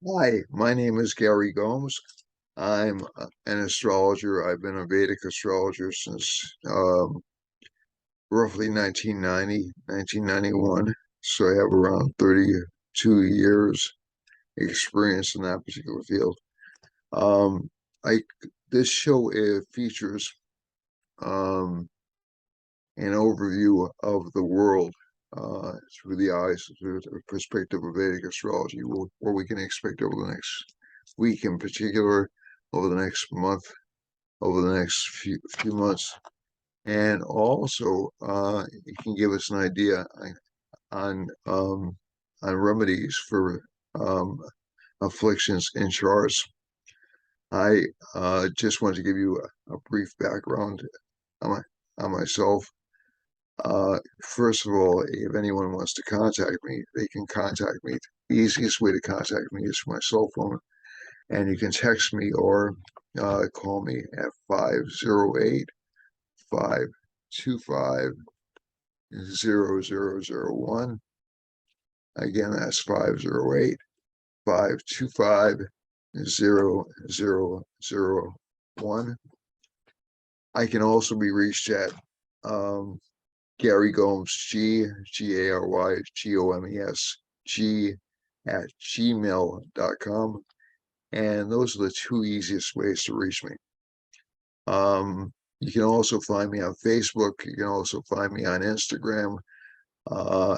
Hi, my name is Gary Gomes. I'm an astrologer. I've been a Vedic astrologer since roughly 1990, 1991. So I have around 32 years experience in that particular field. Um, I This show features um, an overview of the world through through the perspective of Vedic astrology, what we can expect over the next week in particular, over the next month, over the next few months, and also it can give us an idea on remedies for um, afflictions in charts. I just want to give you a brief background on, on myself. First of all, if anyone wants to contact me, they can contact me. The easiest way to contact me is my cell phone, and you can text me or call me at 508 525 0001. Again, that's 508 525 0001. I can also be reached at Gary Gomes, GaryGomes, G at gmail.com. And those are the two easiest ways to reach me. You can also find me on Facebook. You can also find me on Instagram.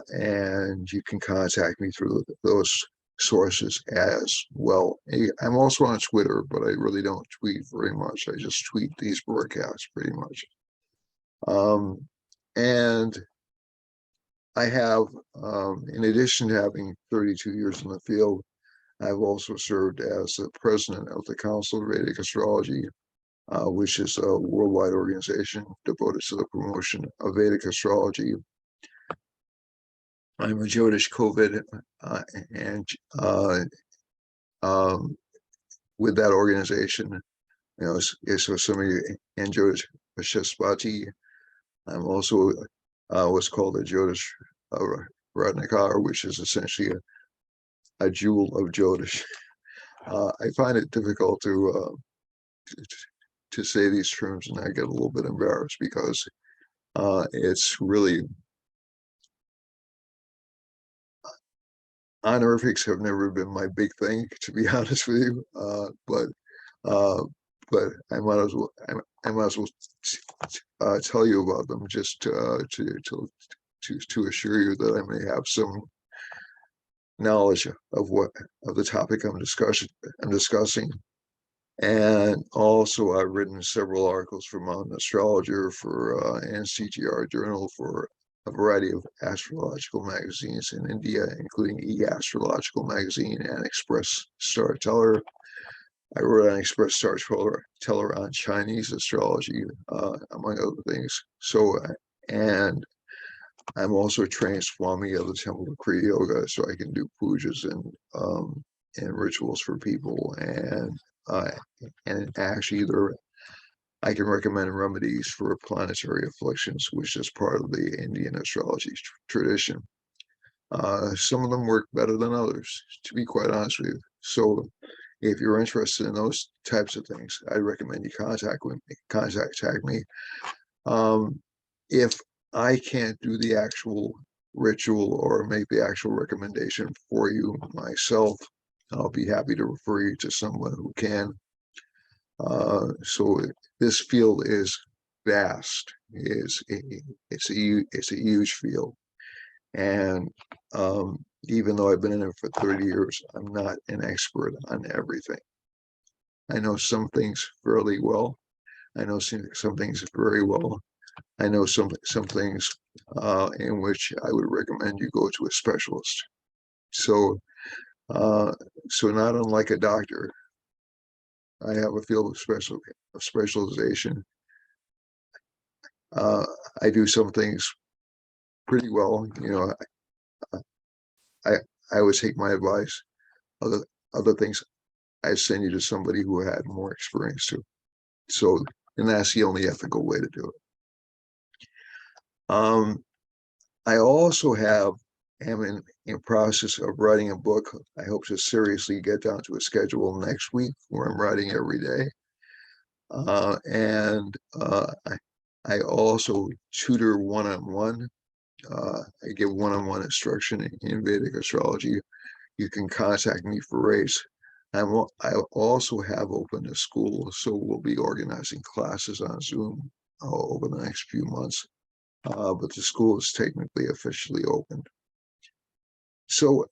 And you can contact me through those sources as well. I'm also on Twitter, but I really don't tweet very much. I just tweet these broadcasts pretty much. And I have, in addition to having 32 years in the field, I've also served as the president of the Council of Vedic Astrology, which is a worldwide organization devoted to the promotion of Vedic astrology. I'm a Jyotish COVID, and with that organization, so some of you, and Jyotish Vashespati. I'm also what's called a Jyotish Ratnakar, which is essentially a jewel of Jyotish. I find it difficult to say these terms, and I get a little bit embarrassed because it's really honorifics have never been my big thing, to be honest with you. Uh, but I might as well tell you about them just to assure you that I may have some knowledge of the topic I'm discussing. And also, I've written several articles for Mountain Astrologer, for NCGR Journal, for a variety of astrological magazines in India, including E-Astrological Magazine and Express Star Teller. I wrote an Express Star Teller on Chinese astrology, among other things. So, and I'm also a trained Swami of the Temple of Kriya Yoga, so I can do pujas and rituals for people, and actually I can recommend remedies for planetary afflictions, which is part of the Indian astrology tradition. Some of them work better than others, to be quite honest with you. So if you're interested in those types of things, I recommend you contact me. If I can't do the actual ritual or make the actual recommendation for you myself, I'll be happy to refer you to someone who can. So this field is vast. It's a huge field, and even though I've been in it for 30 years, I'm not an expert on everything. I know some things fairly well. I know some things very well. I know some things in which I would recommend you go to a specialist. So so not unlike a doctor, I have a field of specialization. I do some things pretty well. I I would take my advice. Other other things, I send you to somebody who had more experience too. So, and that's the only ethical way to do it. I also am in process of writing a book. I hope to seriously get down to a schedule next week where I'm writing every day. I also tutor one-on-one. I give one-on-one instruction in Vedic astrology. You can contact me for rates. I also have opened a school, so we'll be organizing classes on Zoom over the next few months. But the school is technically officially open. So,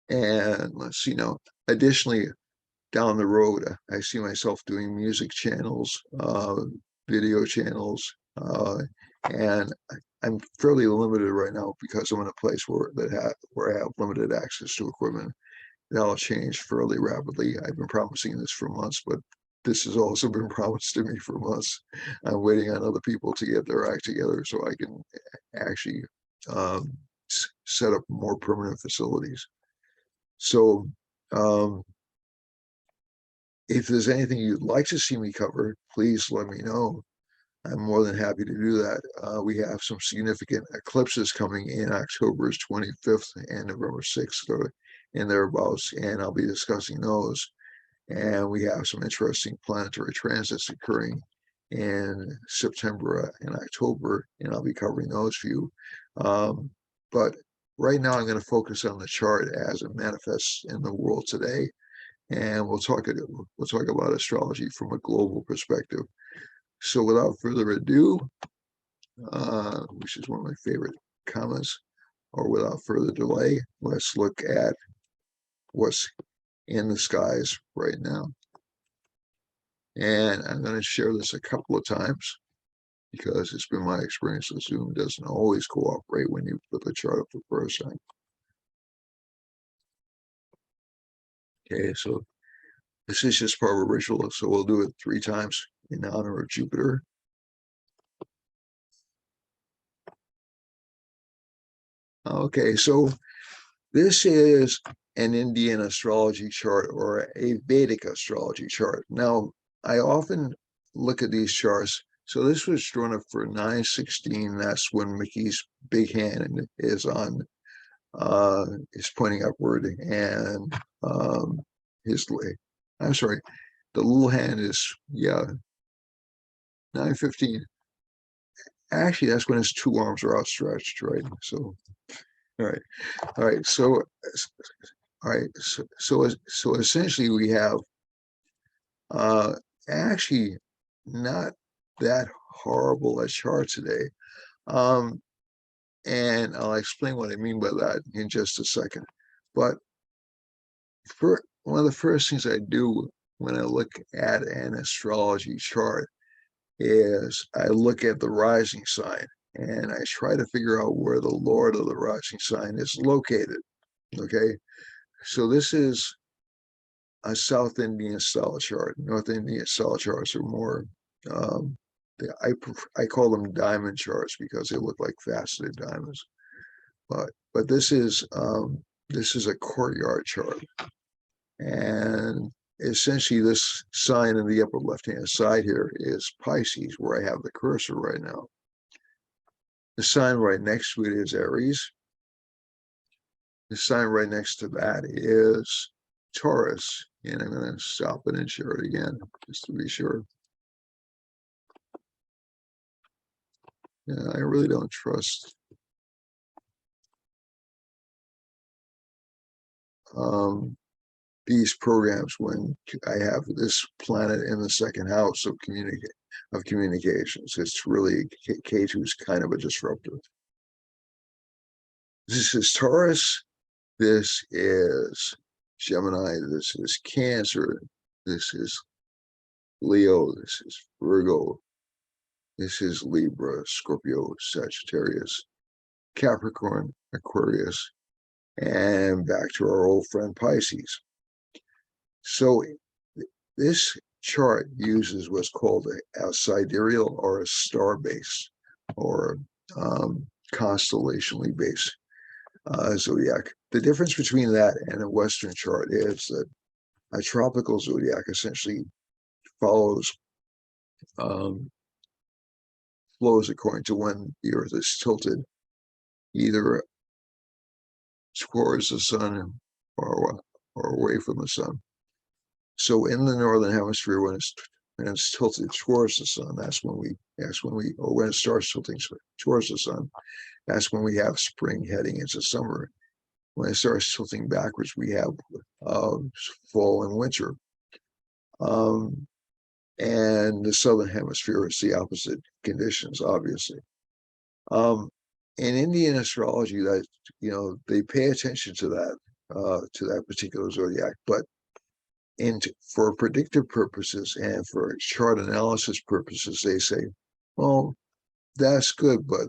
and let's see now. Additionally, down the road, I see myself doing music channels, video channels, and I'm fairly limited right now because I'm in a place where I have limited access to equipment. That'll change fairly rapidly. I've been promising this for months, but this has also been promised to me for months. I'm waiting on other people to get their act together so I can actually set up more permanent facilities. So if there's anything you'd like to see me cover, please let me know. I'm more than happy to do that. We have some significant eclipses coming in October 25th and November 6th and thereabouts, and I'll be discussing those. And we have some interesting planetary transits occurring in September and October, and I'll be covering those for you. But right now, I'm going to focus on the chart as it manifests in the world today, and we'll talk about astrology from a global perspective. So without further ado, which is one of my favorite comments, or without further delay, let's look at what's in the skies right now. And I'm going to share this a couple of times because it's been my experience that Zoom doesn't always cooperate when you put the chart up the first time. Okay, so this is just part of a ritual, so we'll do it 3 times in honor of Jupiter. Okay, so this is an Indian astrology chart or a Vedic astrology chart. Now, I often look at these charts. So this was drawn up for 9/16. That's when Mickey's big hand is is pointing upward, and I'm sorry, the little hand is 9/15. Actually, that's when his 2 arms are outstretched, right? So, all right. So so essentially we have actually not that horrible a chart today. And I'll explain what I mean by that in just a second. But for one of the first things I do when I look at an astrology chart is I look at the rising sign and I try to figure out where the Lord of the rising sign is located. Okay. So this is a South Indian style chart. North Indian style charts are more, I call them diamond charts because they look like faceted diamonds. But this is a courtyard chart, and essentially this sign in the upper left-hand side here is Pisces, where I have the cursor right now. The sign right next to it is Aries. The sign right next to that is Taurus, and I'm going to stop it and share it again just to be sure. Yeah, I really don't trust these programs when I have this planet in the second house of communications. It's really K2 is kind of a disruptor. This is Taurus. This is Gemini. This is Cancer. This is Leo. This is Virgo. This is Libra, Scorpio, Sagittarius, Capricorn, Aquarius, and back to our old friend Pisces. So this chart uses what's called a sidereal or a star base or constellationally based zodiac. The difference between that and a Western chart is that a tropical zodiac essentially follows flows according to when the Earth is tilted, either towards the sun or away from the sun. So in the northern hemisphere, when it's tilted towards the sun, or when it starts tilting towards the sun, that's when we have spring heading into summer. When it starts tilting backwards, we have fall and winter. And the southern hemisphere is the opposite conditions, obviously. In Indian astrology, that they pay attention to that particular zodiac, but for predictive purposes and for chart analysis purposes, they say, well, that's good, but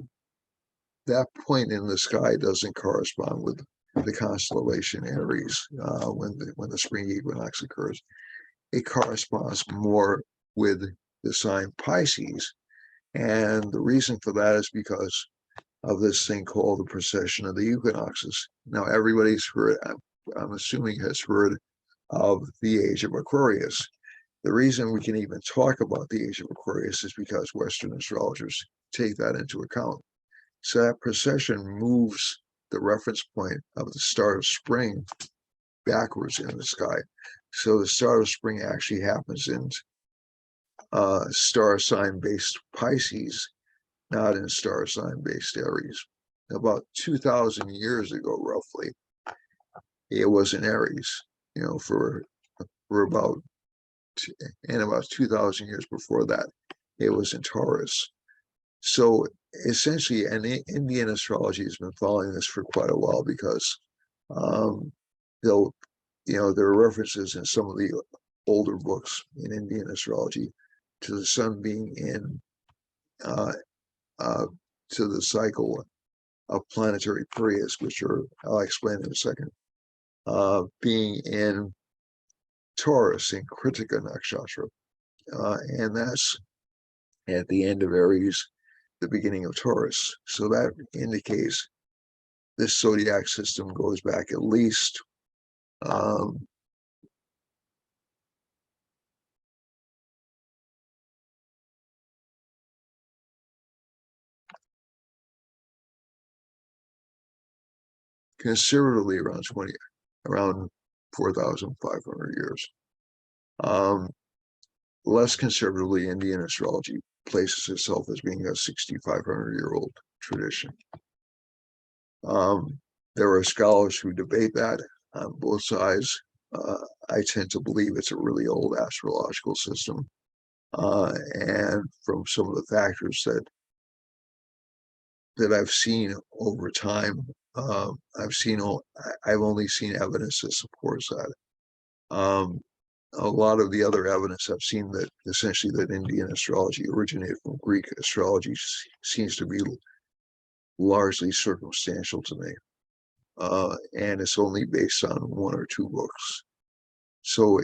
that point in the sky doesn't correspond with the constellation Aries when the spring equinox occurs. It corresponds more with the sign Pisces. And the reason for that is because of this thing called the precession of the equinoxes. Now, everybody's heard, I'm assuming, has heard of the age of Aquarius. The reason we can even talk about the age of Aquarius is because Western astrologers take that into account. So that precession moves the reference point of the start of spring backwards in the sky. So the start of spring actually happens in star sign based Pisces, not in star sign based Aries. About 2,000 years ago, roughly, it was in Aries, for about 2,000 years before that, it was in Taurus. So essentially, and Indian astrology has been following this for quite a while because there are references in some of the older books in Indian astrology to the sun being in to the cycle of planetary periods, which I'll explain in a second, being in Taurus in Kritika Nakshatra, and that's at the end of Aries, the beginning of Taurus. So that indicates this zodiac system goes back at least conservatively around 4,500 years. Less conservatively, Indian astrology places itself as being a 6,500-year-old tradition. There are scholars who debate that on both sides. I tend to believe it's a really old astrological system. And from some of the factors that I've seen over time, I've only seen evidence that supports that. A lot of the other evidence I've seen that essentially that Indian astrology originated from Greek astrology seems to be largely circumstantial to me. And it's only based on one or two books. So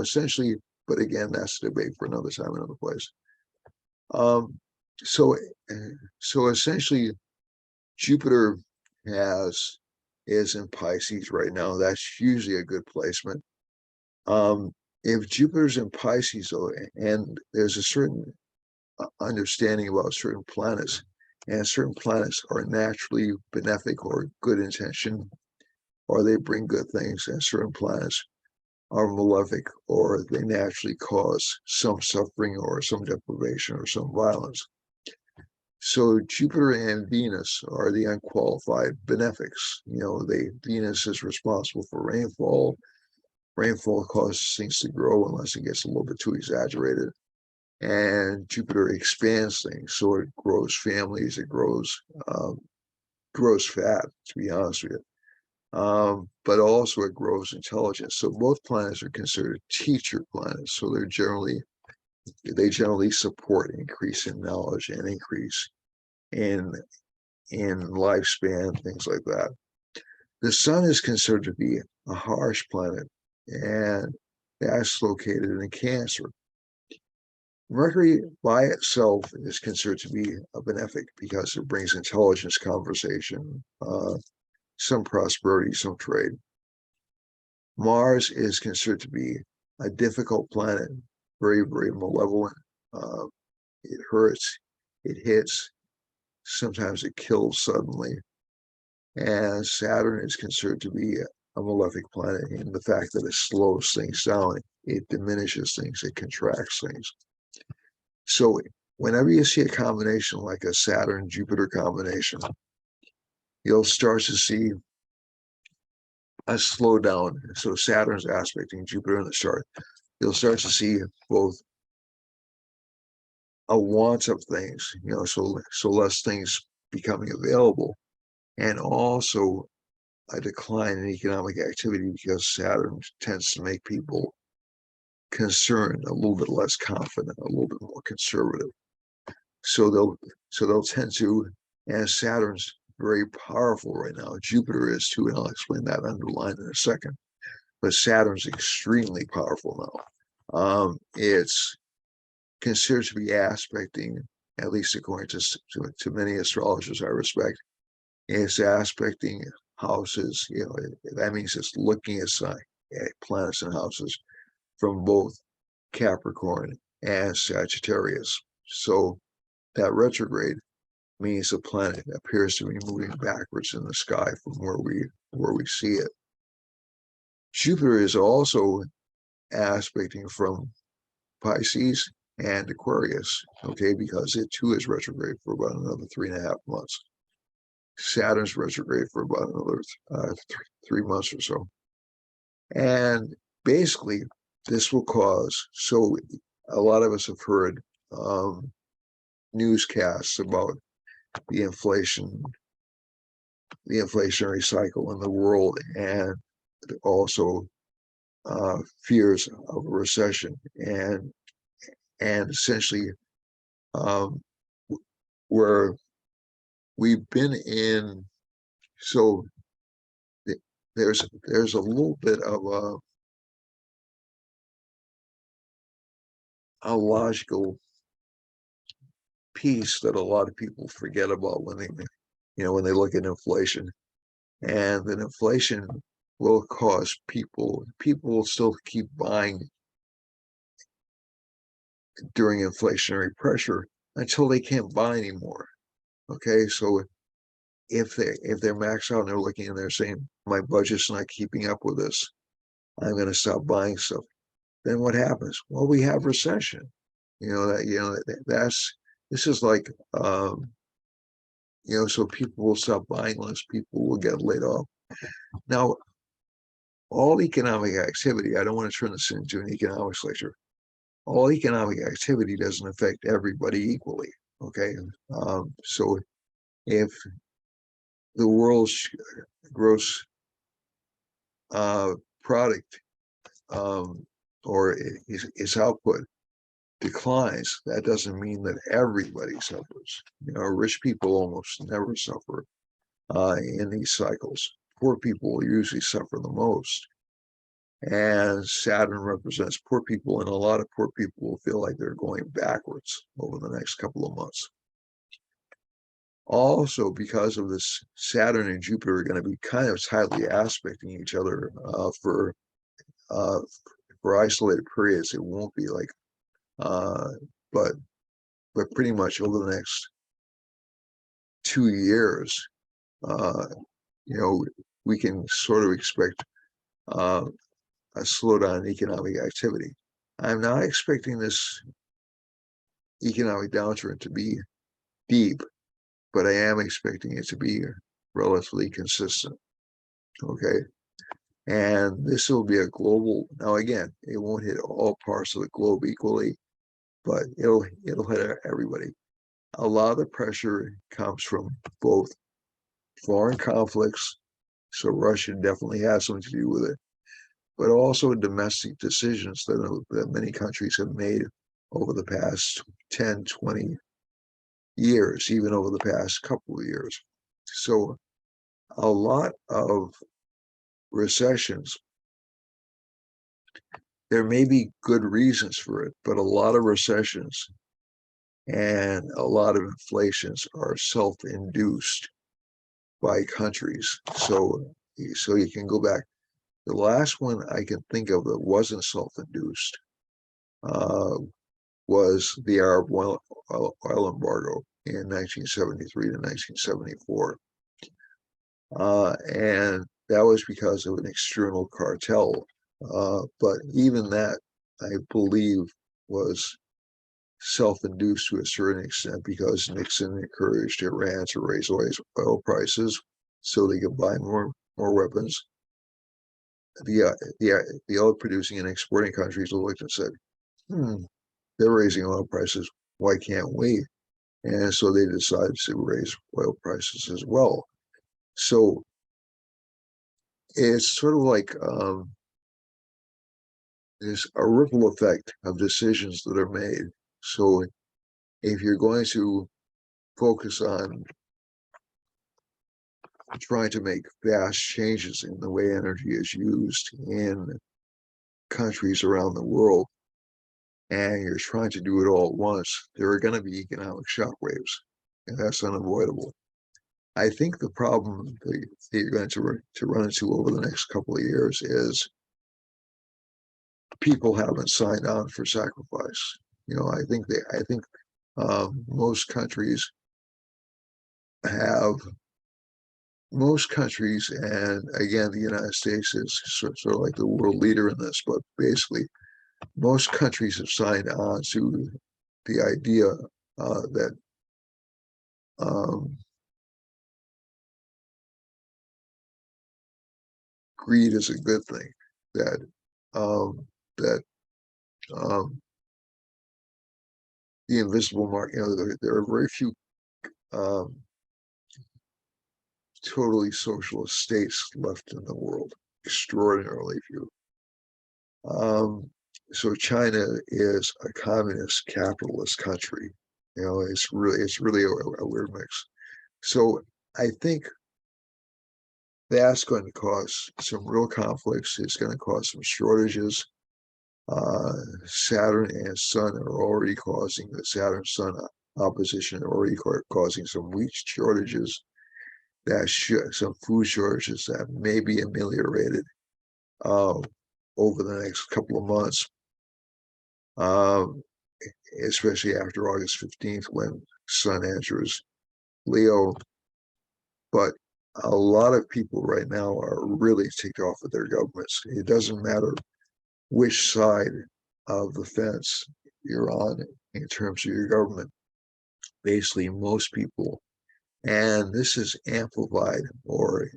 essentially, but again, that's a debate for another time, another place. So essentially, Jupiter is in Pisces right now. That's usually a good placement. If Jupiter's in Pisces, though, and there's a certain understanding about certain planets, and certain planets are naturally benefic or good intention, or they bring good things, and certain planets are malefic, or they naturally cause some suffering or some deprivation or some violence. So Jupiter and Venus are the unqualified benefics. Venus is responsible for rainfall. Rainfall causes things to grow unless it gets a little bit too exaggerated. And Jupiter expands things, so it grows families, it grows fat, to be honest with you. But also it grows intelligence. So both planets are considered teacher planets. So they generally support increase in knowledge and increase in lifespan, things like that. The sun is considered to be a harsh planet, and that's located in Cancer. Mercury by itself is considered to be a benefic because it brings intelligence, conversation, some prosperity, some trade. Mars is considered to be a difficult planet, very, very malevolent. It hurts, it hits, sometimes it kills suddenly. And Saturn is considered to be a malefic planet in the fact that it slows things down, it diminishes things, it contracts things. So whenever you see a combination like a Saturn-Jupiter combination, you'll start to see a slowdown. So Saturn's aspecting Jupiter in the chart. You'll start to see both a want of things, so less things becoming available, and also a decline in economic activity because Saturn tends to make people concerned, a little bit less confident, a little bit more conservative. So they'll tend to, and Saturn's very powerful right now. Jupiter is too, and I'll explain that underline in a second. But Saturn's extremely powerful now. It's considered to be aspecting, at least according to many astrologers I respect, it's aspecting houses. That means it's looking at planets and houses from both Capricorn and Sagittarius. So that retrograde means the planet appears to be moving backwards in the sky from where we see it. Jupiter is also aspecting from Pisces and Aquarius, okay, because it too is retrograde for about another 3.5 months. Saturn's retrograde for about another 3 months or so. And basically, this will cause, so a lot of us have heard newscasts about the inflationary cycle in the world, and also fears of a recession, and essentially where we've been in. So there's a little bit of a logical piece that a lot of people forget about when they look at inflation. And then inflation will cause people will still keep buying during inflationary pressure until they can't buy anymore. Okay, so if they're maxed out and they're looking and they're saying, my budget's not keeping up with this, I'm going to stop buying stuff. Then what happens? Well, we have recession. This is like so people will stop buying less, people will get laid off. Now, all economic activity, I don't want to turn this into an economics lecture. All economic activity doesn't affect everybody equally. Okay, so if the world's gross product or its output declines, that doesn't mean that everybody suffers. Rich people almost never suffer in these cycles. Poor people usually suffer the most. And Saturn represents poor people, and a lot of poor people will feel like they're going backwards over the next couple of months. Also, because of this, Saturn and Jupiter are going to be kind of tightly aspecting each other for isolated periods. It won't be like, but pretty much over the next 2 years, we can sort of expect a slowdown in economic activity. I'm not expecting this economic downturn to be deep, but I am expecting it to be relatively consistent. Okay. And this will be a global, now again, it won't hit all parts of the globe equally, but it'll hit everybody. A lot of the pressure comes from both foreign conflicts, so Russia definitely has something to do with it, but also domestic decisions that many countries have made over the past 10, 20 years, even over the past couple of years. So a lot of recessions, there may be good reasons for it, but a lot of recessions and a lot of inflations are self-induced by countries. So you can go back. The last one I can think of that wasn't self-induced was the Arab oil embargo in 1973 to 1974. And that was because of an external cartel. But even that, I believe, was self-induced to a certain extent because Nixon encouraged Iran to raise oil prices so they could buy more weapons. The oil producing and exporting countries looked and said, they're raising oil prices. Why can't we? And so they decided to raise oil prices as well. So it's sort of like there's a ripple effect of decisions that are made. So if you're going to focus on trying to make vast changes in the way energy is used in countries around the world, and you're trying to do it all at once, there are going to be economic shockwaves, and that's unavoidable. I think the problem that you're going to run into over the next couple of years is people haven't signed on for sacrifice. I think most countries have and again, the United States is sort of like the world leader in this, but basically, most countries have signed on to the idea that greed is a good thing, that um, that um, the invisible market, there are very few um, totally socialist states left in the world, extraordinarily few. So China is a communist capitalist country. It's really a weird mix. So I think that's going to cause some real conflicts. It's going to cause some shortages. Saturn and Sun are already causing the Saturn-Sun opposition, already causing some wheat shortages, some food shortages that may be ameliorated over the next couple of months, especially after August 15th when Sun enters Leo. But a lot of people right now are really ticked off with their governments. It doesn't matter which side of the fence you're on in terms of your government. Basically, most people, and this is amplified or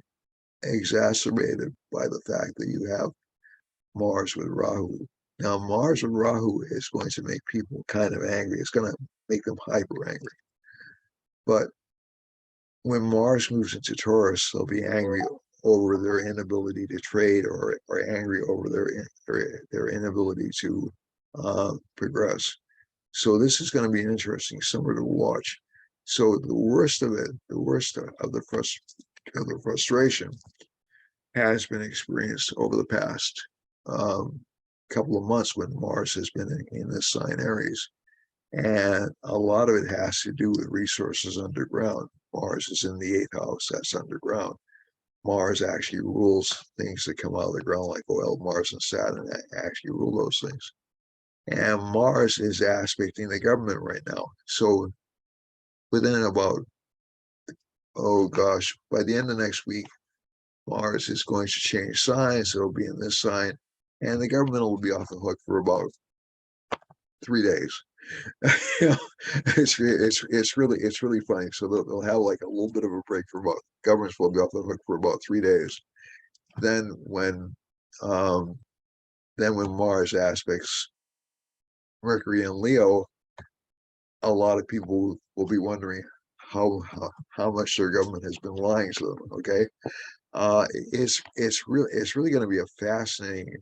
exacerbated by the fact that you have Mars with Rahu. Now, Mars with Rahu is going to make people kind of angry. It's going to make them hyper angry. But when Mars moves into Taurus, they'll be angry over their inability to trade or angry over their inability to progress. So this is going to be an interesting summer to watch. So the worst of the frustration has been experienced over the past couple of months when Mars has been in this sign Aries. And a lot of it has to do with resources underground. Mars is in the 8th house, that's underground. Mars actually rules things that come out of the ground like oil. Mars and Saturn actually rule those things. And Mars is aspecting the government right now. So within about, oh gosh, by the end of next week, Mars is going to change signs. It'll be in this sign, and the government will be off the hook for about 3 days. It's really funny. So they'll have like a little bit of a break for about governments will be off the hook for about 3 days. Then when Mars aspects Mercury and Leo, a lot of people will be wondering how much their government has been lying to them. Okay, it's really going to be a fascinating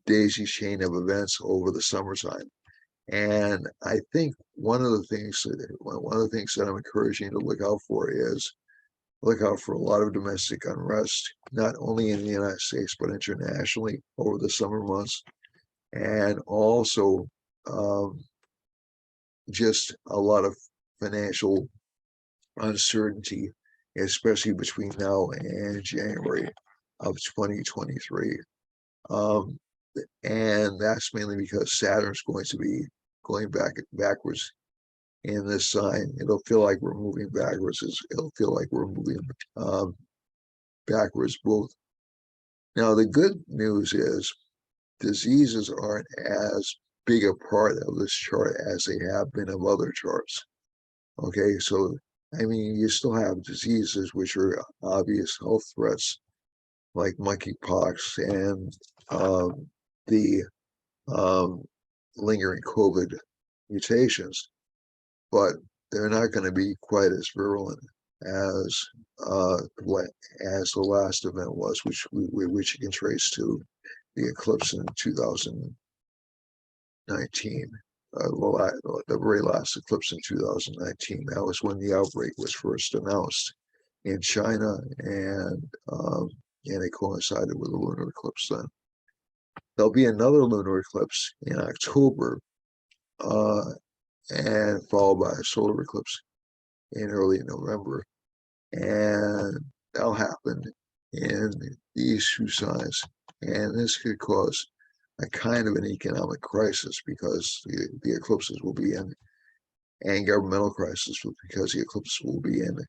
daisy chain of events over the summertime. And I think one of the things that I'm encouraging you to look out for is look out for a lot of domestic unrest, not only in the United States but internationally over the summer months, and also just a lot of financial uncertainty, especially between now and January of 2023. And that's mainly because Saturn's going to be going backwards in this sign. It'll feel like we're moving backwards. It'll feel like we're moving backwards both. Now, the good news is diseases aren't as big a part of this chart as they have been of other charts. Okay, so I mean, you still have diseases which are obvious health threats like monkeypox and the um, lingering COVID mutations, but they're not going to be quite as virulent as as the last event was, which you can trace to the eclipse in 2019. The very last eclipse in 2019. That was when the outbreak was first announced in China, and it coincided with the lunar eclipse then. There'll be another lunar eclipse in October, and followed by a solar eclipse in early November. And that'll happen in these two signs. And this could cause a kind of an economic crisis because the eclipses will be in, and governmental crisis because the eclipse will be in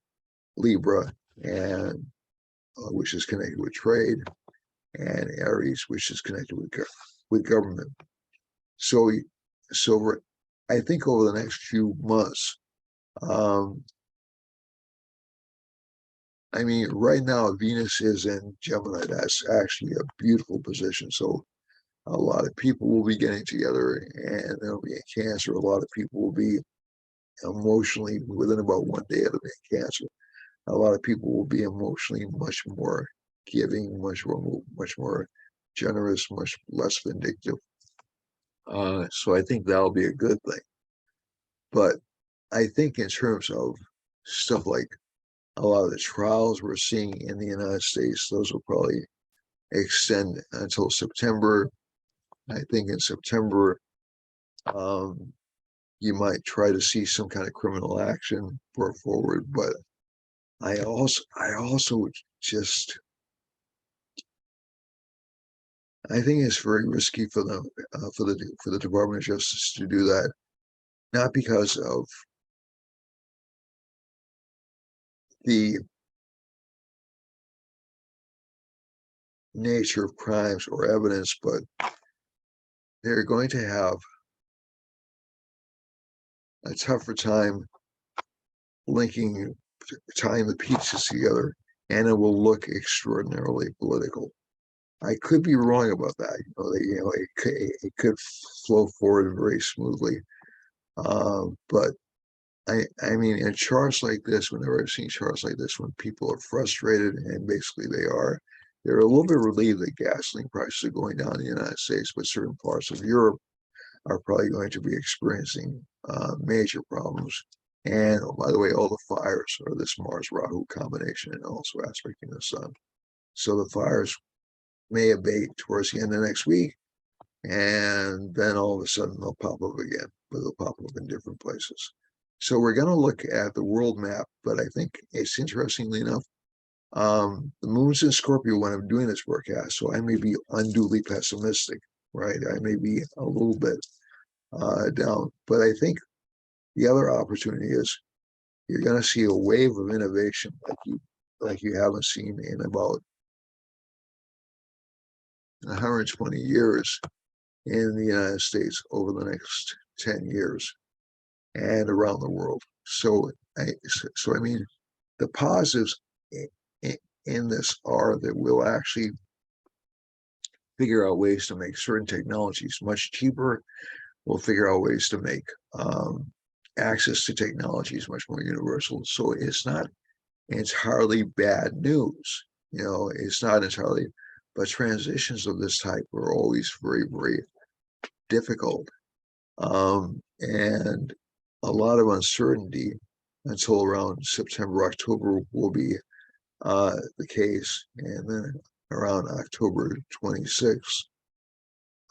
Libra, and which is connected with trade, and Aries, which is connected with government. So I think over the next few months, I mean, right now Venus is in Gemini. That's actually a beautiful position. So a lot of people will be getting together, and there'll be a Cancer. A lot of people will be emotionally within about 1 day of being Cancer. A lot of people will be emotionally much more giving, much more generous, much less vindictive. So I think that'll be a good thing. But I think in terms of stuff like a lot of the trials we're seeing in the United States, those will probably extend until September. I think in September, you might try to see some kind of criminal action brought forward, but I also just I think it's very risky for them for the Department of Justice to do that, not because of the nature of crimes or evidence, but they're going to have a tougher time tying the pieces together, and it will look extraordinarily political. I could be wrong about that. It could flow forward very smoothly. But I mean, in charts like this, whenever I've seen charts like this, when people are frustrated, and basically they're a little bit relieved that gasoline prices are going down in the United States, but certain parts of Europe are probably going to be experiencing major problems. And oh, by the way, all the fires are this Mars-Rahu combination, and also aspecting the sun. So the fires may abate towards the end of next week, and then all of a sudden they'll pop up again, but they'll pop up in different places. So we're going to look at the world map, but I think it's interestingly enough, the moon's in Scorpio when I'm doing this forecast, so I may be unduly pessimistic, right? I may be a little bit down, but I think the other opportunity is you're going to see a wave of innovation like you haven't seen in about 120 years in the United States over the next 10 years and around the world. So I mean, the positives in this are that we'll actually figure out ways to make certain technologies much cheaper. We'll figure out ways to make access to technologies much more universal. So it's not entirely bad news. It's not entirely, but transitions of this type are always very, very difficult. And a lot of uncertainty until around September, October will be the case. And then around October 26th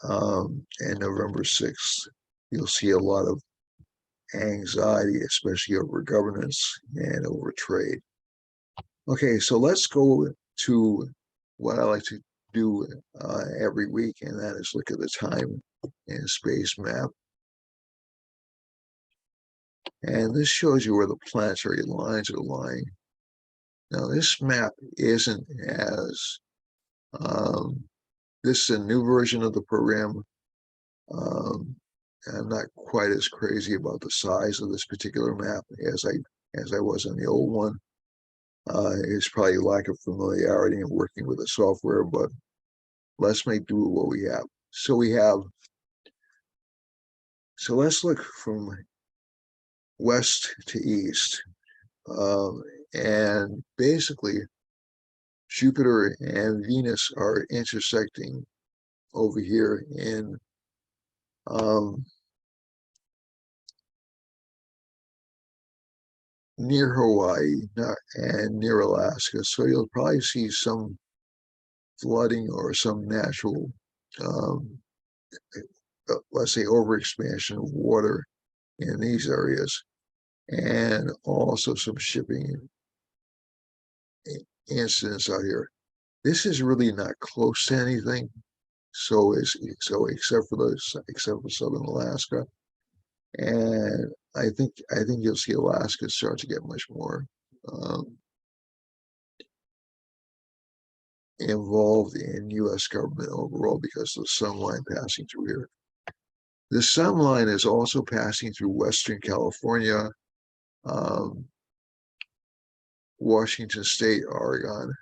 and November 6th, you'll see a lot of anxiety, especially over governance and over trade. Okay, so let's go to what I like to do every week, and that is look at the time and space map. And this shows you where the planetary lines are lying Now, this map isn't as, this is a new version of the program. I'm not quite as crazy about the size of this particular map as I was on the old one. It's probably lack of familiarity in working with the software, but let's make do with what we have. So let's look from west to east. And basically, Jupiter and Venus are intersecting over here in near Hawaii and near Alaska. So you'll probably see some flooding or some natural, let's say, overexpansion of water in these areas, and also some shipping incidents out here. This is really not close to anything. So except for southern Alaska, and I think you'll see Alaska start to get much more involved in U.S. government overall because of the sun line passing through here. The sun line is also passing through Western California, Washington State, Oregon,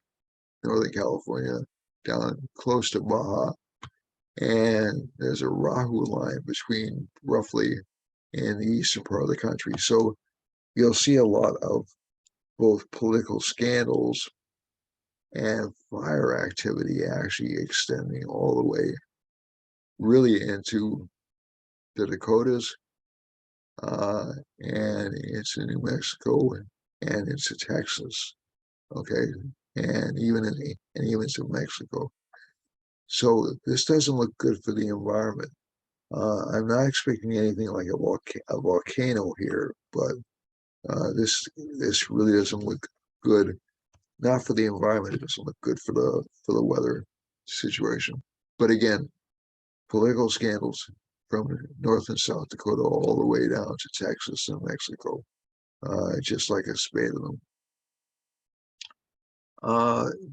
Northern California, down close to Baja. And there's a Rahu line between roughly in the eastern part of the country. So you'll see a lot of both political scandals and fire activity actually extending all the way really into the Dakotas and into New Mexico and into Texas, okay, and even to Mexico. So this doesn't look good for the environment. I'm not expecting anything like a volcano here, but this really doesn't look good. Not for the environment. It doesn't look good for the weather situation. But again, political scandals from North and South Dakota all the way down to Texas and Mexico, just like a spade of them.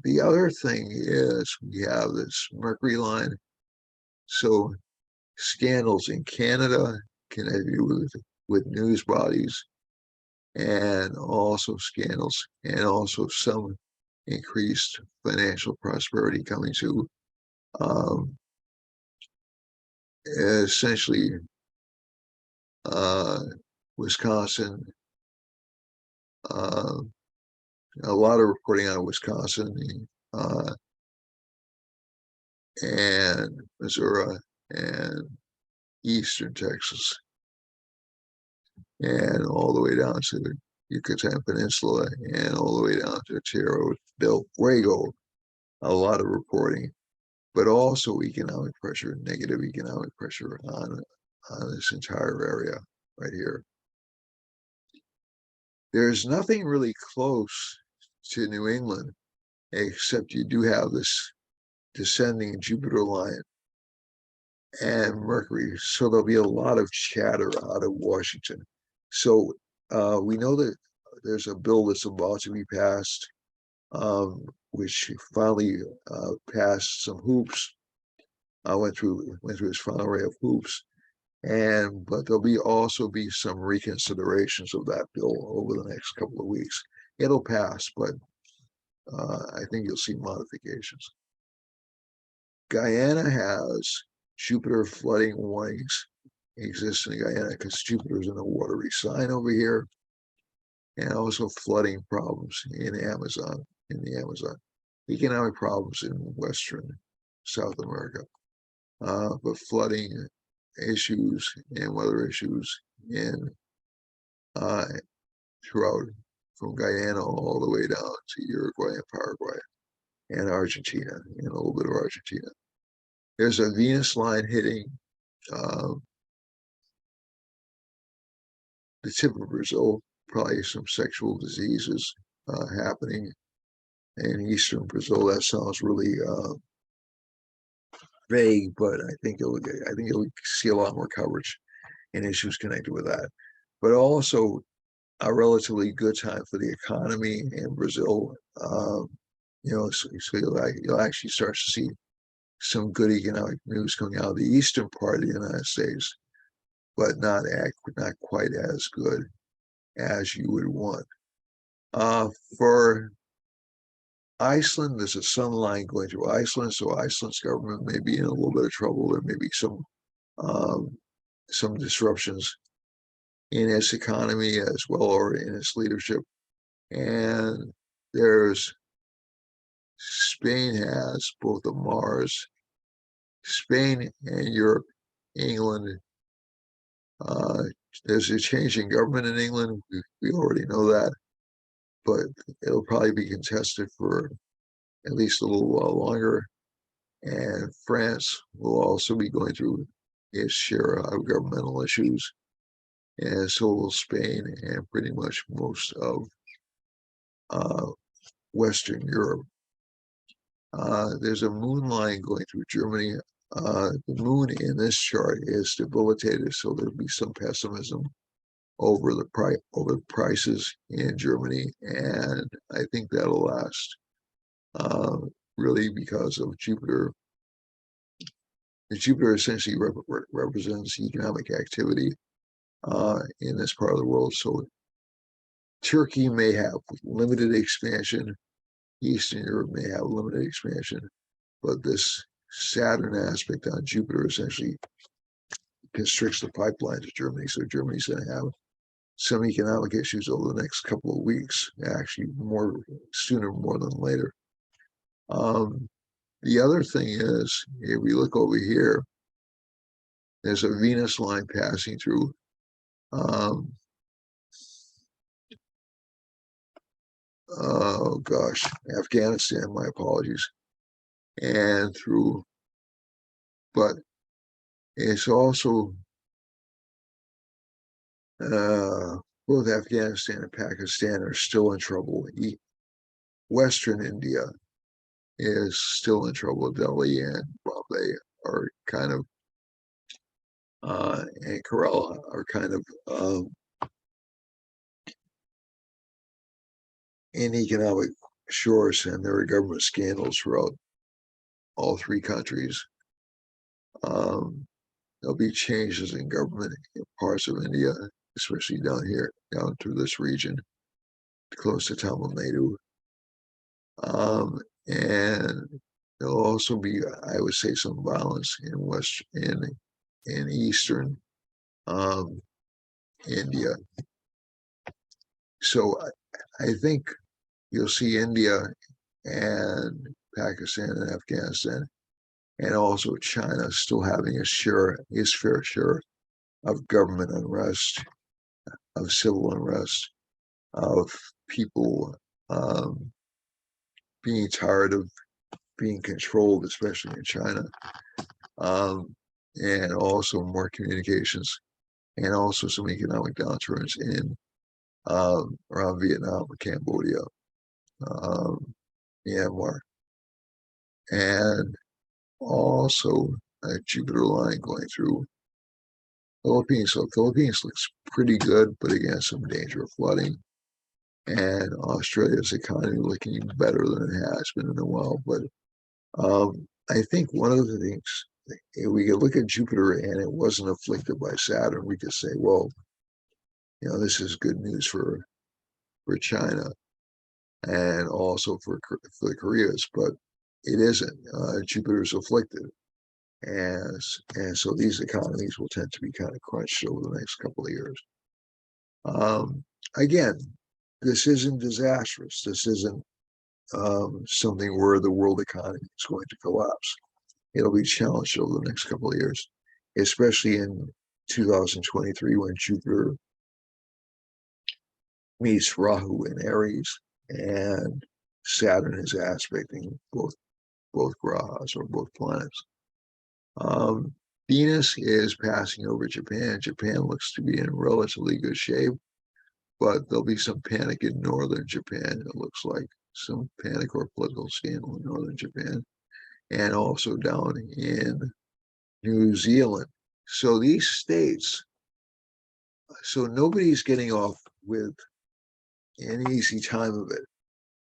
The other thing is we have this Mercury line. So scandals in Canada connected with news bodies, and also scandals, and also some increased financial prosperity coming to essentially Wisconsin. A lot of reporting out of Wisconsin and Missouri and eastern Texas, and all the way down to the Yucatan Peninsula and all the way down to Tierra del Fuego. A lot of reporting, but also economic pressure, negative economic pressure on this entire area right here. There's nothing really close to New England, except you do have this descending Jupiter line and Mercury. So there'll be a lot of chatter out of Washington. So we know that there's a bill that's about to be passed, which finally passed some hoops. Went through its final array of hoops, but there'll also be some reconsiderations of that bill over the next couple of weeks. It'll pass, but I think you'll see modifications. Guyana has Jupiter flooding warnings exist in Guyana because Jupiter's in a watery sign over here, and also flooding problems in the Amazon, economic problems in Western South America, but flooding issues and weather issues in throughout from Guyana all the way down to Uruguay and Paraguay and Argentina, and a little bit of Argentina. There's a Venus line hitting the tip of Brazil, probably some sexual diseases happening in eastern Brazil. That sounds really vague, but I think you'll see a lot more coverage and issues connected with that. But also a relatively good time for the economy in Brazil. So you'll actually start to see some good economic news coming out of the eastern part of the United States, but not quite as good as you would want. For Iceland, there's a sun line going through Iceland, so Iceland's government may be in a little bit of trouble. There may be some disruptions in its economy as well, or in its leadership. And there's Spain has both a Mars, Spain and Europe, England. There's a change in government in England. We already know that, but it'll probably be contested for at least a little while longer. And France will also be going through its share of governmental issues, and so will Spain and pretty much most of Western Europe. There's a moon line going through Germany. The moon in this chart is debilitated, so there'll be some pessimism over the prices in Germany, and I think that'll last. Really, because of Jupiter. Jupiter essentially represents economic activity in this part of the world. So Turkey may have limited expansion. Eastern Europe may have limited expansion, but this Saturn aspect on Jupiter essentially constricts the pipeline to Germany. So Germany's going to have some economic issues over the next couple of weeks, actually sooner more than later. The other thing is, if we look over here, there's a Venus line passing through oh gosh, Afghanistan, my apologies, and through, but it's also both Afghanistan and Pakistan are still in trouble. Western India is still in trouble. Delhi and Bombay are kind of, and Kerala are kind of in economic shorts, and there are government scandals throughout all three countries. There'll be changes in government in parts of India, especially down through this region, close to Tamil Nadu. And there'll also be, I would say, some violence in eastern India. So I think you'll see India and Pakistan and Afghanistan, and also China, still having its fair share of government unrest, of civil unrest, of people being tired of being controlled, especially in China, and also more communications, and also some economic downturns in around Vietnam, Cambodia, Myanmar, and also a Jupiter line going through Philippines. So Philippines looks pretty good, but again, some danger of flooding. And Australia's economy looking better than it has been in a while. But I think one of the things, if we could look at Jupiter and it wasn't afflicted by Saturn, we could say, well, this is good news for China and also for the Koreas, but it isn't. Jupiter's afflicted. And so these economies will tend to be kind of crunched over the next couple of years. Again, this isn't disastrous. This isn't something where the world economy is going to collapse. It'll be challenged over the next couple of years, especially in 2023 when Jupiter meets Rahu in Aries and Saturn is aspecting both grahas or both planets. Venus is passing over Japan. Japan looks to be in relatively good shape, but there'll be some panic in northern Japan. It looks like some panic or political scandal in northern Japan, and also down in New Zealand. So these states, so nobody's getting off with an easy time of it.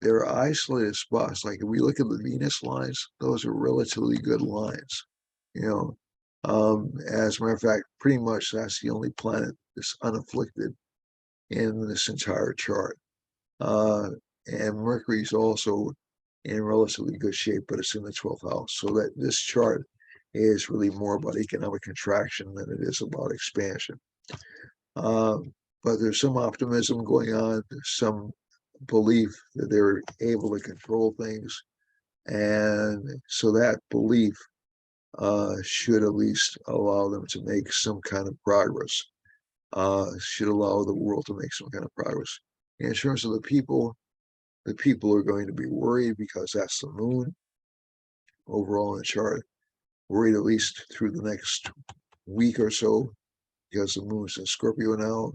There are isolated spots. Like if we look at the Venus lines, those are relatively good lines. You know, as a matter of fact, pretty much that's the only planet that's unafflicted in this entire chart. And Mercury's also in relatively good shape, but it's in the 12th house. So that this chart is really more about economic contraction than it is about expansion. But there's some optimism going on, there's some belief that they're able to control things. And so that belief should at least allow them to make some kind of progress, should allow the world to make some kind of progress. In terms of the people are going to be worried because that's the moon overall in the chart, worried at least through the next week or so because the moon's in Scorpio now.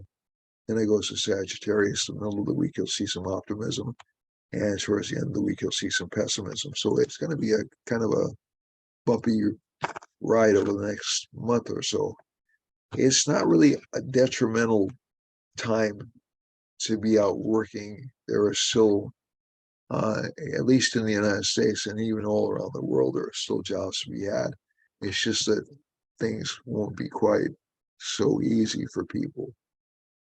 Then it goes to Sagittarius. The middle of the week, you'll see some optimism. And towards the end of the week, you'll see some pessimism. So it's going to be a kind of a bumpy ride over the next month or so. It's not really a detrimental time to be out working. There are still, at least in the United States and even all around the world, there are still jobs to be had. It's just that things won't be quite so easy for people.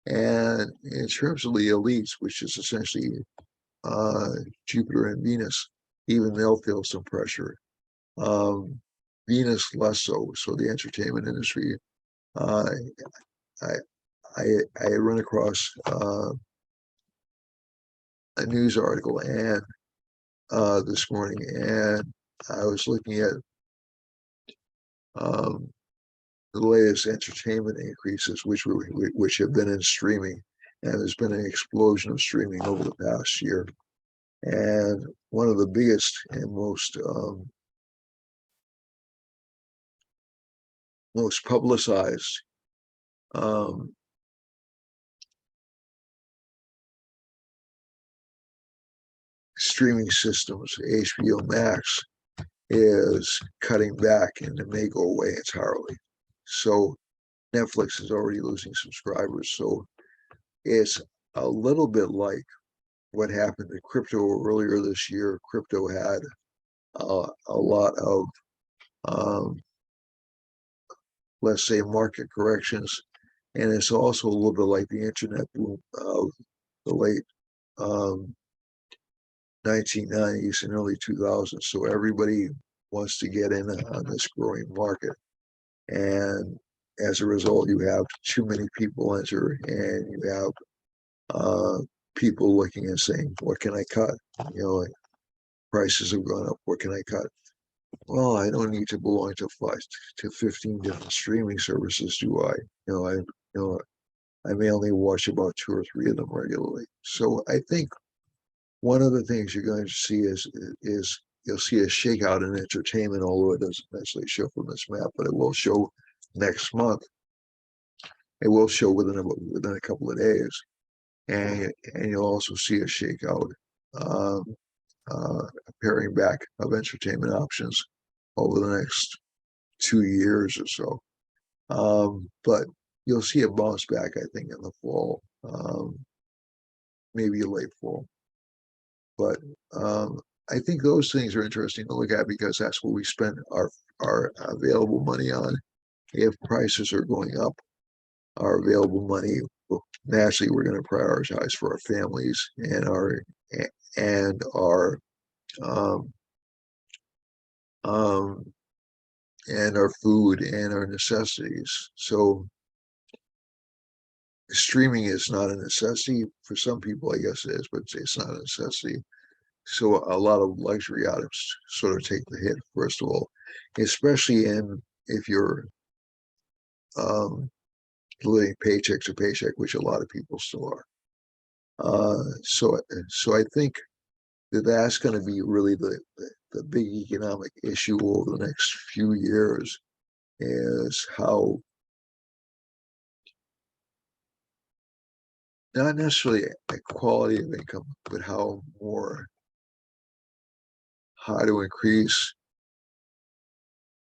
And in terms of the elites, which is essentially Jupiter and Venus, even they'll feel some pressure. Venus less so. So the entertainment industry, uh, I I run across a news article and this morning, and I was looking at um, the latest entertainment increases, which have been in streaming, and there's been an explosion of streaming over the past year. And one of the biggest and most publicized streaming systems, HBO Max, is cutting back and it may go away entirely. So Netflix is already losing subscribers. So it's a little bit like what happened to crypto earlier this year. Crypto had a lot of, let's say, market corrections. And it's also a little bit like the internet boom of the late 1990s and early 2000s. So everybody wants to get in on this growing market. And as a result, you have too many people enter, and you have people looking and saying, "What can I cut?" You know, like, prices have gone up. What can I cut? Well, I don't need to belong to 15 different streaming services, do I? I may only watch about 2 or 3 of them regularly. So I think one of the things you're going to see is you'll see a shakeout in entertainment, although it doesn't necessarily show from this map, but it will show next month. It will show within a couple of days, and you'll also see a shakeout, um, a paring back of entertainment options over the next 2 years or so. But you'll see a bounce back, I think, in the fall, maybe late fall. But I think those things are interesting to look at because that's what we spend our available money on. If prices are going up, our available money, naturally, we're going to prioritize for our families and our um, um, and our food and our necessities. So streaming is not a necessity for some people, I guess it is, but it's not a necessity. So a lot of luxury items sort of take the hit, first of all, especially if you're living paycheck to paycheck, which a lot of people still are. So I think that's going to be really the big economic issue over the next few years is how, not necessarily a quality of income, but how to increase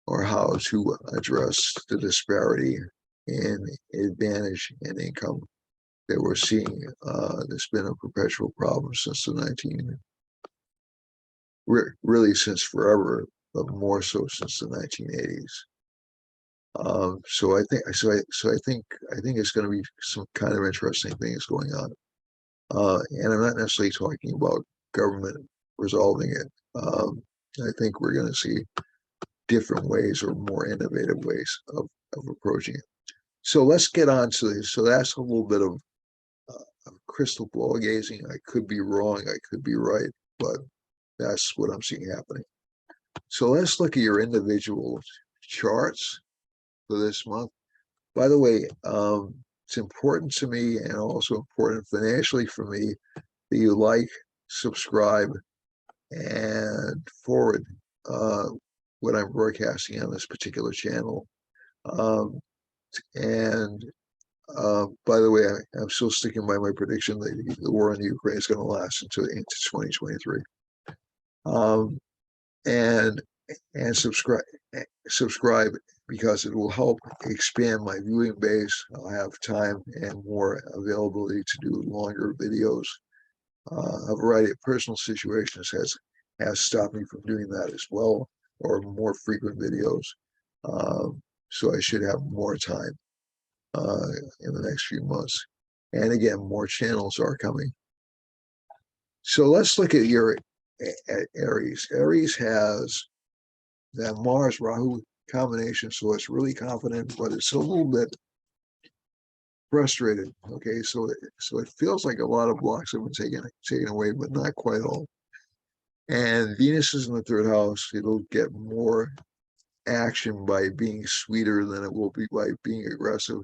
or how to address the disparity in advantage in income that we're seeing that's been a perpetual problem since the really since forever, but more so since the 1980s. So I think it's going to be some kind of interesting things going on. And I'm not necessarily talking about government resolving it. I think we're going to see different ways or more innovative ways of approaching it. So let's get on to this. So that's a little bit of crystal ball gazing. I could be wrong, I could be right, but that's what I'm seeing happening. So let's look at your individual charts for this month. By the way, it's important to me and also important financially for me that you like, subscribe, and forward what I'm broadcasting on this particular channel. And by the way, I'm still sticking by my prediction that the war in Ukraine is going to last into 2023. And subscribe because it will help expand my viewing base. I'll have time and more availability to do longer videos. A variety of personal situations has stopped me from doing that as well, or more frequent videos. So I should have more time in the next few months. And again, more channels are coming. So let's look at your Aries. Aries has that Mars Rahu combination, so it's really confident, but it's a little bit frustrated. Okay, so it feels like a lot of blocks have been taken away, but not quite all. And Venus is in the third house. It'll get more action by being sweeter than it will be by being aggressive.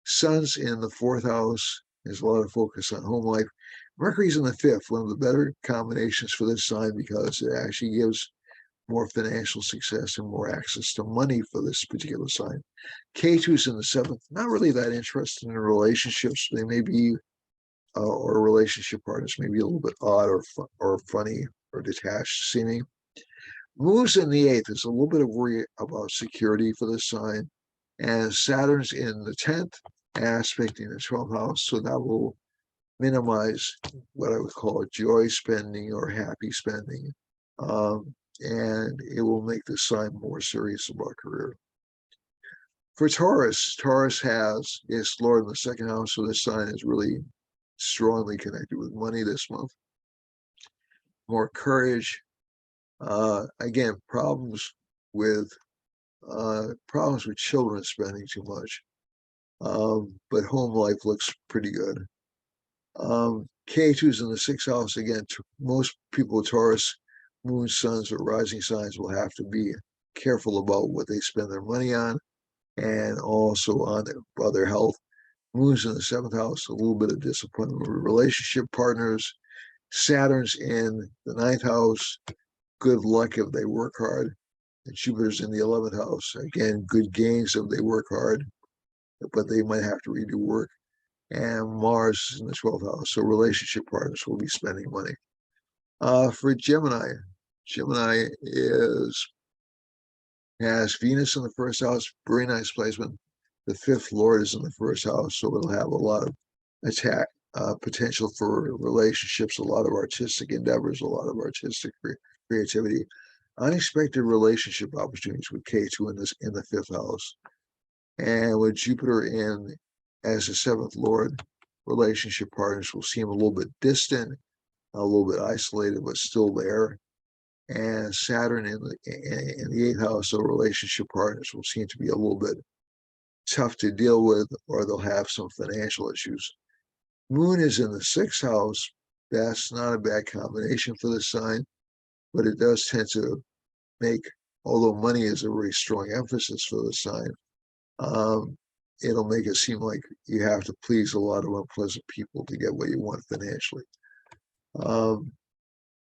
Sun's in the fourth house. There's a lot of focus on home life. Mercury's in the fifth, one of the better combinations for this sign because it actually gives more financial success and more access to money for this particular sign. K2's in the seventh, not really that interested in relationships. They may be, or relationship partners may be a little bit odd or funny or detached seeming. Moon's in the eighth. There's a little bit of worry about security for this sign. And Saturn's in the 10th, aspecting the 12th house. So that will minimize what I would call joy spending or happy spending. And it will make the sign more serious about career. For Taurus, Taurus has its Lord in the second house, so this sign is really strongly connected with money this month. More courage. Again, problems with children spending too much. But home life looks pretty good. K2's in the sixth house. Again, most people with Taurus, moon, suns, or rising signs will have to be careful about what they spend their money on and also on their health. Moon's in the seventh house, a little bit of disappointment with relationship partners. Saturn's in the ninth house, good luck if they work hard. And Jupiter's in the 11th house. Again, good gains if they work hard, but they might have to redo work. And Mars is in the 12th house, so relationship partners will be spending money. For Gemini, Gemini has Venus in the first house, very nice placement. The fifth Lord is in the first house, so it'll have a lot of potential for relationships, a lot of artistic endeavors, a lot of artistic creativity. Unexpected relationship opportunities with K2 in the fifth house. And with Jupiter in as the seventh Lord, relationship partners will seem a little bit distant, a little bit isolated, but still there. And Saturn in the eighth house, so relationship partners will seem to be a little bit tough to deal with, or they'll have some financial issues. Moon is in the sixth house. That's not a bad combination for this sign, but it does tend to make, although money is a very strong emphasis for the sign, it'll make it seem like you have to please a lot of unpleasant people to get what you want financially.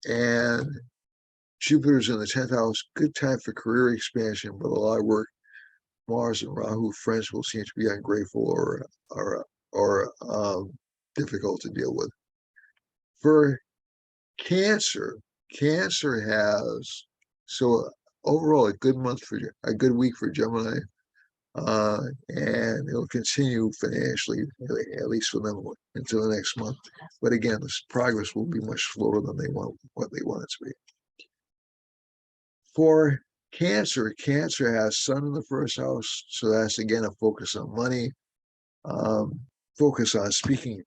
And Jupiter's in the 10th house, good time for career expansion, but a lot of work. Mars and Rahu, friends will seem to be ungrateful or difficult to deal with. For Cancer, Cancer has, so overall a good week for Gemini. and it'll continue financially, at least for them, until the next month. But again, this progress will be much slower than what they want it to be. For Cancer, Cancer has Sun in the first house, so that's again a focus on money, focus on speaking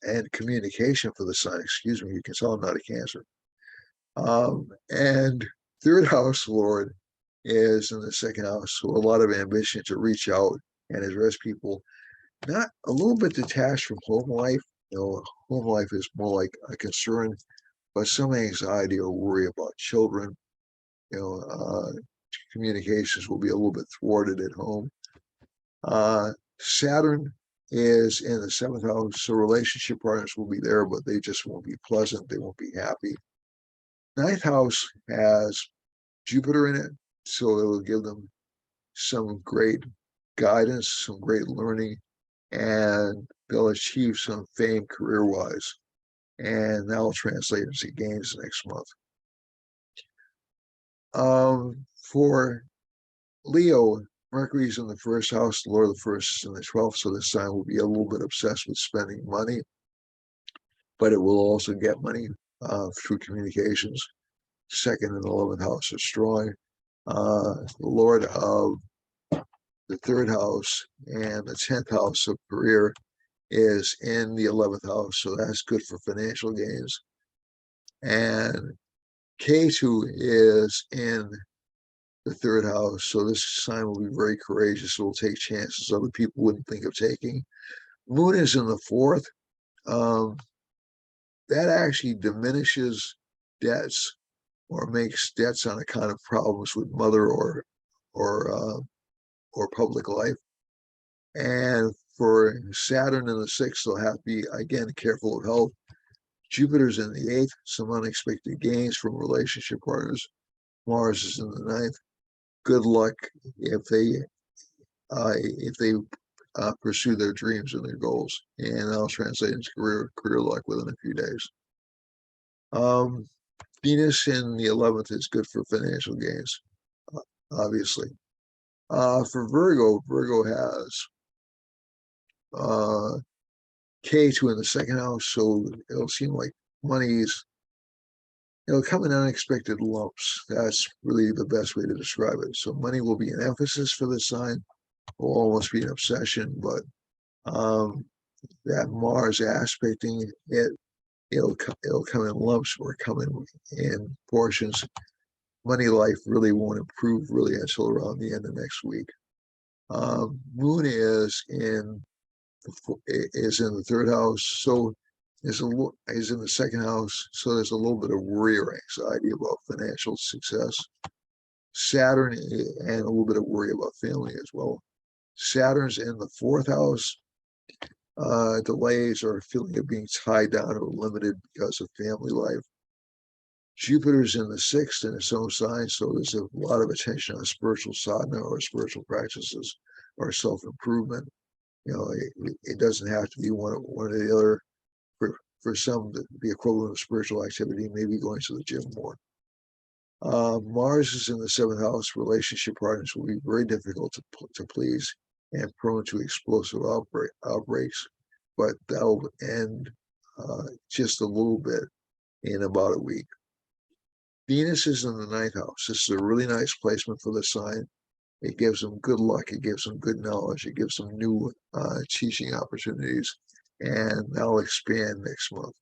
and communication for the Sun. Excuse me, you can tell I'm not a Cancer. And third house Lord is in the second house, so a lot of ambition to reach out and address people. Not a little bit detached from home life. Home life is more like a concern, but some anxiety or worry about children. Communications will be a little bit thwarted at home. Saturn is in the seventh house, so relationship partners will be there, but they just won't be pleasant. They won't be happy. Ninth house has Jupiter in it, so it will give them some great guidance, some great learning, and they'll achieve some fame career-wise. And that will translate into gains next month. For Leo, Mercury's in the first house, the Lord of the first is in the 12th, so this sign will be a little bit obsessed with spending money, but it will also get money through communications. Second and 11th house are strong. The Lord of the third house and the 10th house of career is in the 11th house, so that's good for financial gains. And K2 is in the third house, so this sign will be very courageous. It will take chances other people wouldn't think of taking. Moon is in the fourth. That actually diminishes debts or makes debts on account of problems with mother or public life. And for Saturn in the sixth, they'll have to be, again, careful of health. Jupiter's in the eighth, some unexpected gains from relationship partners. Mars is in the ninth. Good luck if they pursue their dreams and their goals. And I'll translate into career luck within a few days. Venus in the 11th is good for financial gains, obviously. For Virgo, Virgo has K2 in the second house, so it'll seem like it'll come in unexpected lumps. That's really the best way to describe it. So money will be an emphasis for this sign, will almost be an obsession, but that Mars aspecting it'll come in lumps or come in portions. Money life really won't improve really until around the end of next week. Moon is in the third house, so is in the second house, so there's a little bit of worry or anxiety about financial success. Saturn and a little bit of worry about family as well. Saturn's in the fourth house. Delays or feeling of being tied down or limited because of family life. Jupiter's in the sixth in its own sign, so there's a lot of attention on spiritual sadhana or spiritual practices or self-improvement. It doesn't have to be one or the other. For some, the equivalent of spiritual activity may be going to the gym more. Mars is in the seventh house. Relationship partners will be very difficult to please and prone to explosive outbreaks, but that'll end just a little bit in about a week. Venus is in the ninth house. This is a really nice placement for the sign. It gives them good luck. It gives them good knowledge. It gives them new teaching opportunities, and that'll expand next month.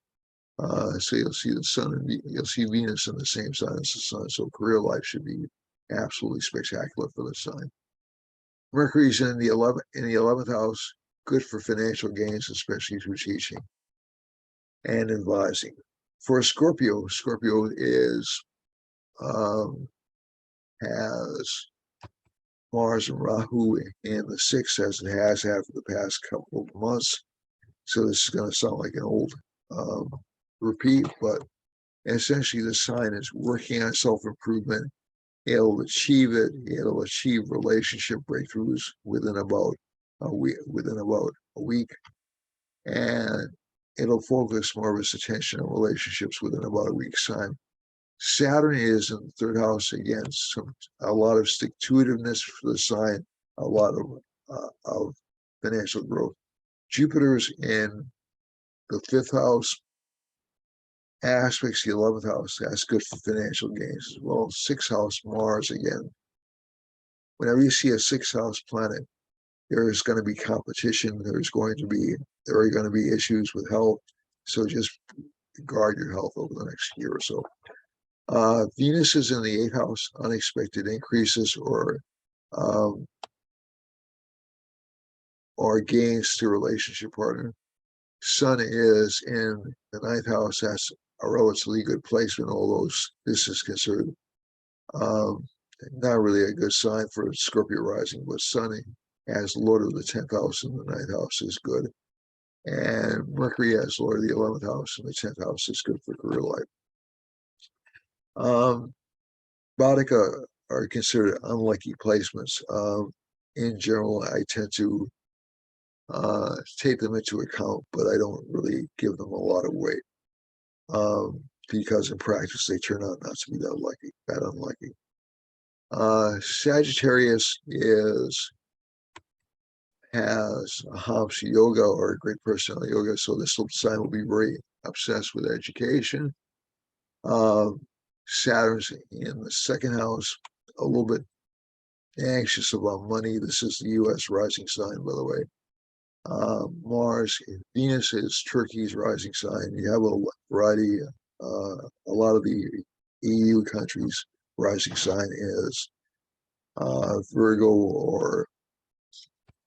So you'll see the sun and you'll see Venus in the same sign as the sun. So career life should be absolutely spectacular for the sign. Mercury's in the 11th house, good for financial gains, especially through teaching and advising. For Scorpio, Scorpio has Mars and Rahu in the sixth, as it has had for the past couple of months. So this is going to sound like an old repeat, but essentially the sign is working on self-improvement. It'll achieve it. It'll achieve relationship breakthroughs within about a week, and it'll focus more of its attention on relationships within about a week's time. Saturn is in the third house again, a lot of stick-to-itiveness for the sign, a lot of financial growth. Jupiter's in the fifth house, aspects the 11th house. That's good for financial gains as well. Sixth house, Mars again. Whenever you see a sixth house planet, there's going to be competition. There are going to be issues with health. So just guard your health over the next year or so. Venus is in the eighth house, unexpected increases um, or gains to relationship partner. Sun is in the ninth house. That's a relatively good placement, although this is considered not really a good sign for Scorpio rising, but Sun as Lord of the 10th house in the ninth house is good. And Mercury as Lord of the 11th house in the 10th house is good for career life. Boudica are considered unlucky placements. In general, I tend to take them into account, but I don't really give them a lot of weight because in practice they turn out not to be that unlucky. Sagittarius has a house yoga or a great personality yoga, so this sign will be very obsessed with education. Saturn's in the second house, a little bit anxious about money. This is the U.S. rising sign, by the way. Mars, Venus is Turkey's rising sign. You have a variety. A lot of the EU countries' rising sign is Virgo or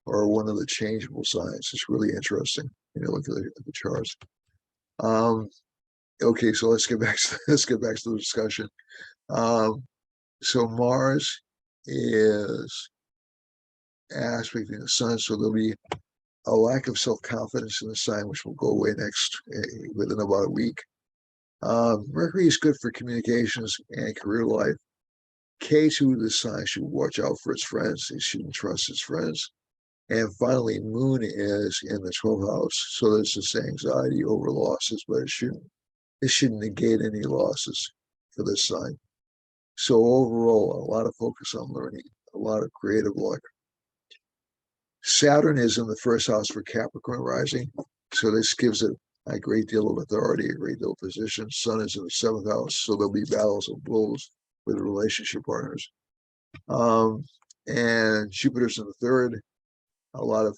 one of the changeable signs. It's really interesting. Look at the charts. Okay, so let's get back to the discussion. So Mars is aspecting the Sun, so there'll be a lack of self-confidence in the sign, which will go away within about a week. Mercury is good for communications and career life. K2, the sign should watch out for its friends. It shouldn't trust its friends. And finally, Moon is in the 12th house, so there's this anxiety over losses, but it shouldn't negate any losses for this sign. So overall, a lot of focus on learning, a lot of creative luck. Saturn is in the first house for Capricorn rising, so this gives it a great deal of authority, a great deal of position. Sun is in the seventh house, so there'll be battles of bulls with relationship partners. And Jupiter's in the third, a lot of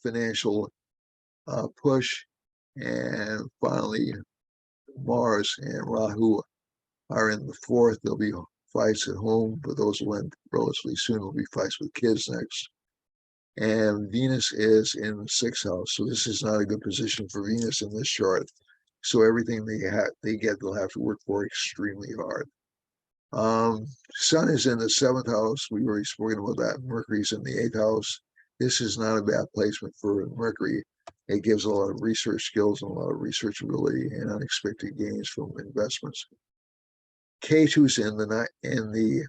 financial push. And finally, Mars and Rahu are in the fourth. There'll be fights at home, but those will end relatively soon. There'll be fights with kids next. And Venus is in the sixth house, so this is not a good position for Venus in this chart. So everything they get, they'll have to work for extremely hard. Sun is in the seventh house. We've already spoken about that. Mercury's in the eighth house. This is not a bad placement for Mercury. It gives a lot of research skills and a lot of research ability and unexpected gains from investments. K2's in the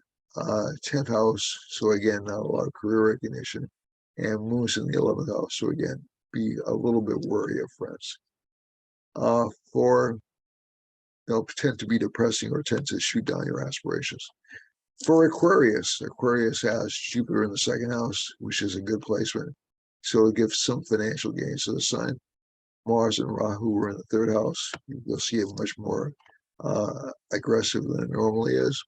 10th house, so again, not a lot of career recognition. And Moon's in the 11th house, so again, be a little bit wary of friends. They'll tend to be depressing or tend to shoot down your aspirations. For Aquarius has Jupiter in the second house, which is a good placement. So it'll give some financial gains to the sign. Mars and Rahu are in the third house. You'll see it much more aggressive than it normally is.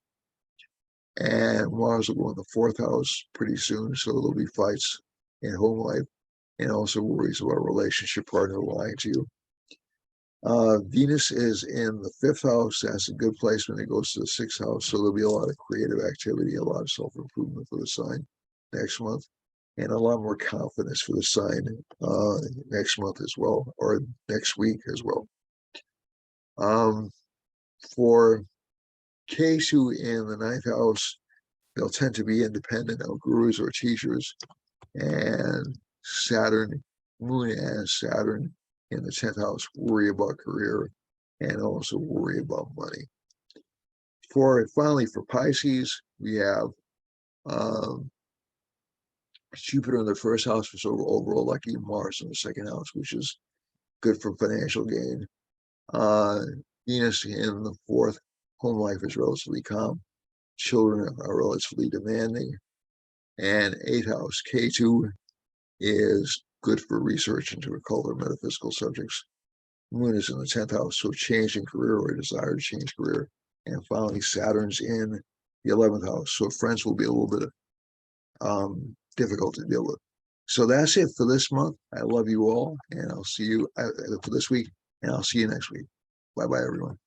And Mars will go in the fourth house pretty soon, so there'll be fights in home life and also worries about relationship partner lying to you. Venus is in the fifth house. That's a good placement. It goes to the sixth house, so there'll be a lot of creative activity, a lot of self-improvement for the sign next month, and a lot more confidence for the sign next month as well, or next week as well. For K2 in the ninth house, they'll tend to be independent of gurus or teachers, and Moon and Saturn in the 10th house worry about career and also worry about money. Finally, for Pisces, we have Jupiter in the first house, for overall lucky, Mars in the second house, which is good for financial gain. Venus in the fourth, home life is relatively calm. Children are relatively demanding. And eighth house, K2, is good for research into occult or metaphysical subjects. Moon is in the 10th house, so change in career or a desire to change career. And finally, Saturn's in the 11th house, so friends will be a little bit difficult to deal with. So that's it for this month. I love you all, and I'll see you for this week, and I'll see you next week. Bye-bye, everyone.